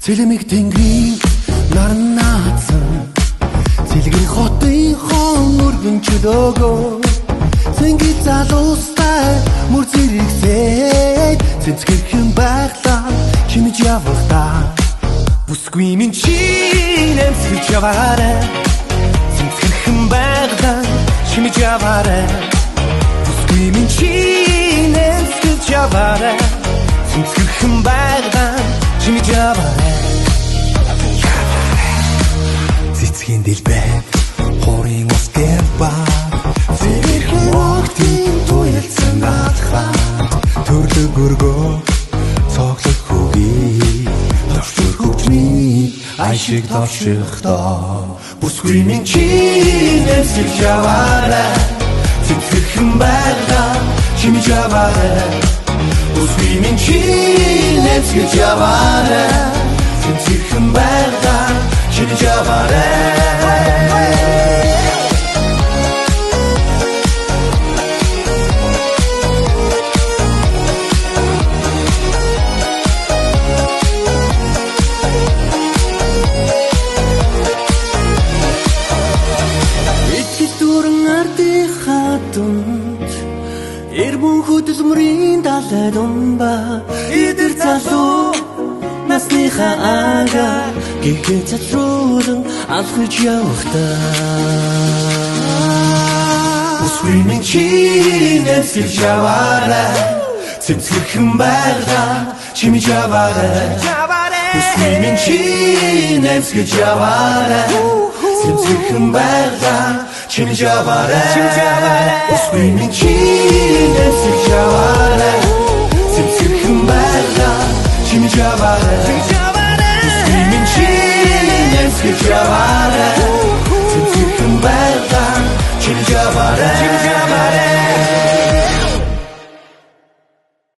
Цэлмэг тэнгэрийн наран наацсан Цэлгэр хотын хон өргөн чөлөөгөө Цэнги залуустай мөр зэрэгсээд Цэцгэрхэн байглаа чимж явахдаа Бүсгүй минь чи нэмсгэж яваарай Цэцгэрхэн байглаа чимж яваарай Бүсгүй минь чи нэмсгэж яваарай Цэцгэрхэн байглаа чимж яваарай Цэцгийн дэлбэт хорийн ус гэрба Цэцгэрхэн огтын туйлсан атхаа Төрлөг өргөө цоглог хүүгий Товчур хөвчний айшиг товшихдоо Бүсгүй минь чи нэмсгэж яваарай Цэцгэрхэн байглаа чимж яваарай Бүсгүй минь чи нэмсгэж яваарай Цэцгэрхэн байглаа чимж яваарай Итгэл дүүрэн ардынхаа дунд Эрбэн хөдөлмөрийн далай думба Идэр залуу насныхаа ага Гэхээ цацруулан алхаж явахдаа Бүсгүй минь чи нэмсгэж яваарай Цэцгэрхэн байглаа чимж яваарай Бүсгүй минь чи нэмсгэж яваарай Цэцгэрхэн байглаа чимж яваарай Бүсгүй минь чи нэмсгэж яваарай Цэцгэрхэн байглаа чимж яваарай